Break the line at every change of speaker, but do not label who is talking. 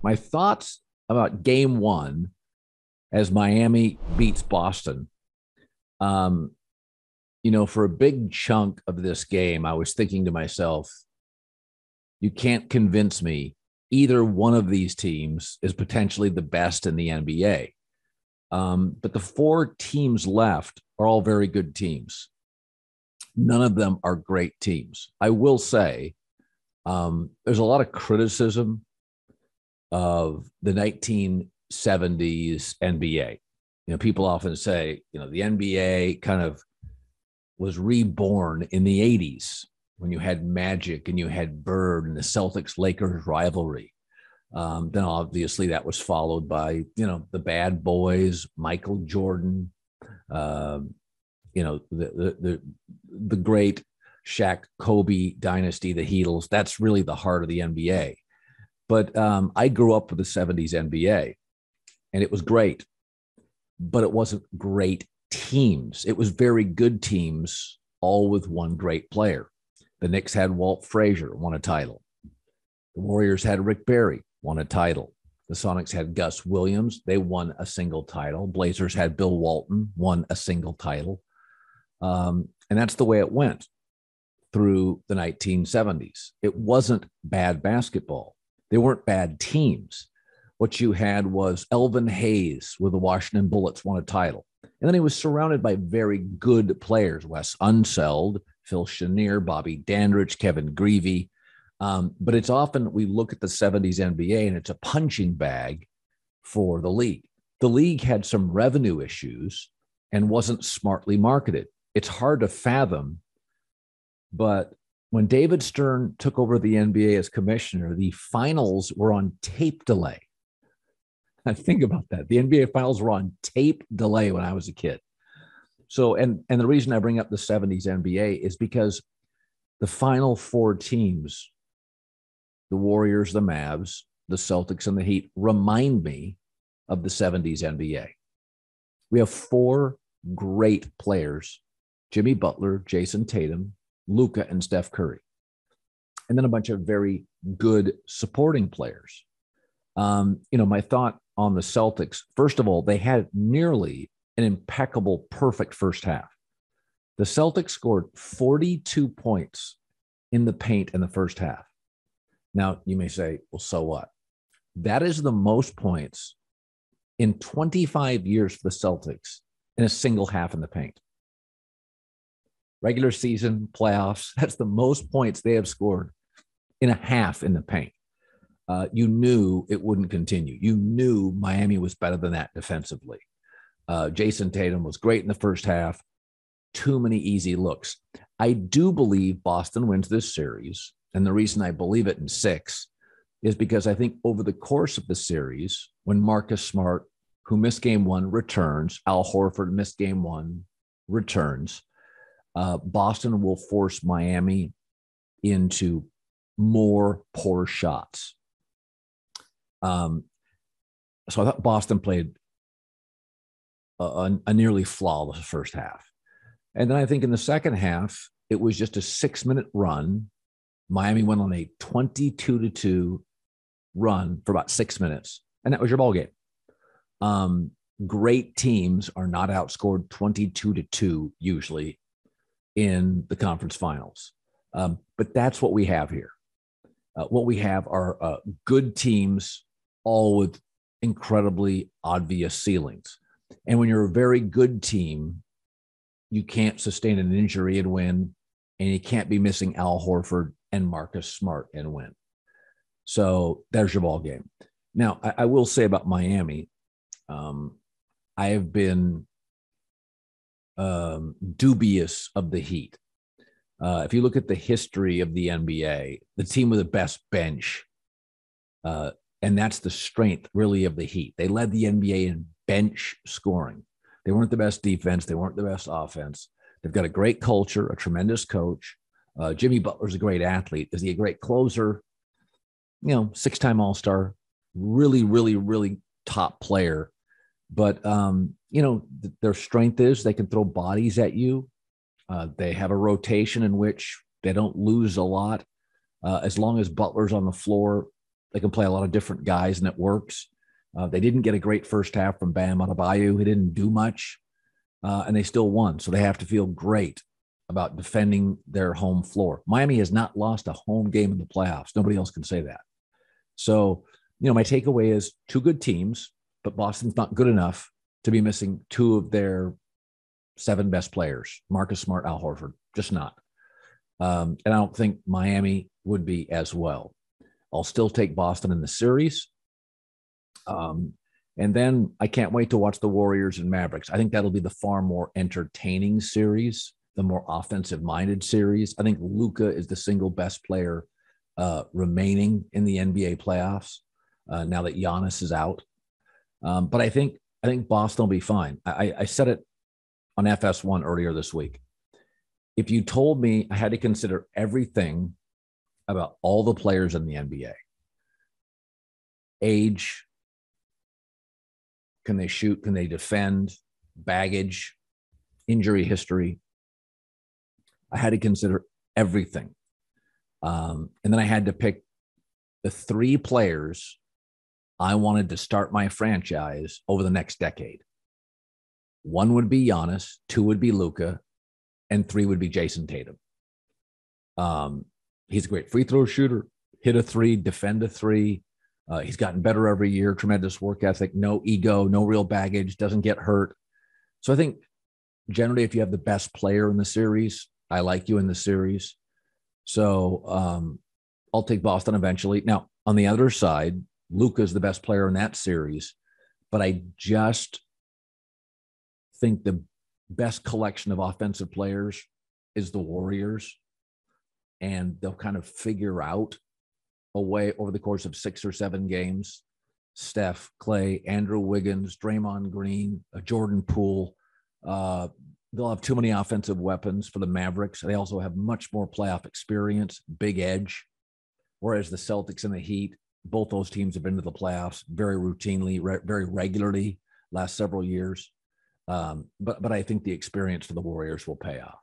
My thoughts about game one as Miami beats Boston. Um, for a big chunk of this game, I was thinking to myself, you can't convince me either one of these teams is potentially the best in the NBA. But the four teams left are all very good teams. None of them are great teams. I will say there's a lot of criticism of the 1970s NBA. People often say, the NBA kind of was reborn in the 80s when you had Magic and you had Bird and the Celtics Lakers rivalry. Then obviously that was followed by, the Bad Boys, Michael Jordan, uh, the great Shaq Kobe dynasty, the Heatles. That's really the heart of the NBA. But I grew up with the 70s NBA, and it was great, but it wasn't great teams. It was very good teams, all with one great player. The Knicks had Walt Frazier, won a title. The Warriors had Rick Barry, won a title. The Sonics had Gus Williams. They won a single title. Blazers had Bill Walton, won a single title. And that's the way it went through the 1970s. It wasn't bad basketball. They weren't bad teams. What you had was Elvin Hayes with the Washington Bullets won a title. And then he was surrounded by very good players, Wes Unseld, Phil Chenier, Bobby Dandridge, Kevin Greavy. But it's often we look at the 70s NBA and it's a punching bag for the league. The league had some revenue issues and wasn't smartly marketed. It's hard to fathom, but when David Stern took over the NBA as commissioner, the finals were on tape delay. I think about that. The NBA finals were on tape delay when I was a kid. So, and the reason I bring up the 70s NBA is because the final four teams, the Warriors, the Mavs, the Celtics, and the Heat, remind me of the 70s NBA. We have four great players: Jimmy Butler, Jason Tatum, Luka, and Steph Curry. And then a bunch of very good supporting players. My thought on the Celtics, first of all, they had nearly an impeccable, perfect first half. The Celtics scored 42 points in the paint in the first half. Now, you may say, well, so what? That is the most points in 25 years for the Celtics in a single half in the paint. Regular season, playoffs, that's the most points they have scored in a half in the paint. You knew it wouldn't continue. You knew Miami was better than that defensively. Jason Tatum was great in the first half. Too many easy looks. I do believe Boston wins this series. And the reason I believe it in 6 is because I think over the course of the series, when Marcus Smart, who missed game 1, returns, Al Horford missed game 1, returns, Boston will force Miami into more poor shots. So I thought Boston played a nearly flawless first half. And then I think in the second half, it was just a 6-minute run. Miami went on a 22-2 run for about 6 minutes, and that was your ball game. Great teams are not outscored 22-2 usually in the conference finals. But that's what we have here. What we have are good teams, all with incredibly obvious ceilings. And when you're a very good team, you can't sustain an injury and win, and you can't be missing Al Horford and Marcus Smart and win. So there's your ball game. Now, I will say about Miami, I have been dubious of the Heat. If you look at the history of the NBA, the team with the best bench, and that's the strength really of the Heat. They led the NBA in bench scoring. They weren't the best defense. They weren't the best offense. They've got a great culture, a tremendous coach. Jimmy Butler's a great athlete. Is he a great closer? 6-time All-Star, really, really, really top player. But, their strength is they can throw bodies at you. They have a rotation in which they don't lose a lot. As long as Butler's on the floor, They can play a lot of different guys, and it works. They didn't get a great first half from Bam Adebayo. He didn't do much, and they still won. So they have to feel great about defending their home floor. Miami has not lost a home game in the playoffs. Nobody else can say that. So, my takeaway is two good teams, but Boston's not good enough to be missing two of their 7 best players, Marcus Smart, Al Horford, just not. And I don't think Miami would be as well. I'll still take Boston in the series. And then I can't wait to watch the Warriors and Mavericks. I think that'll be the far more entertaining series, the more offensive-minded series. I think Luka is the single best player remaining in the NBA playoffs now that Giannis is out. But I think Boston will be fine. I said it on FS1 earlier this week. If you told me I had to consider everything about all the players in the NBA, age, can they shoot, can they defend, baggage, injury history, I had to consider everything. And then I had to pick the 3 players I wanted to start my franchise over the next decade. 1 would be Giannis, 2 would be Luka, and 3 would be Jason Tatum. He's a great free throw shooter, hit a 3, defend a 3. He's gotten better every year, tremendous work ethic, no ego, no real baggage, doesn't get hurt. So I think generally if you have the best player in the series, I like you in the series. So I'll take Boston eventually. Now, on the other side, Luka is the best player in that series, but I just think the best collection of offensive players is the Warriors, and they'll kind of figure out a way over the course of 6 or 7 games. Steph, Clay, Andrew Wiggins, Draymond Green, Jordan Poole. They'll have too many offensive weapons for the Mavericks. They also have much more playoff experience, big edge, whereas the Celtics and the Heat, both those teams have been to the playoffs very routinely, very regularly last several years. But I think the experience for the Warriors will pay off.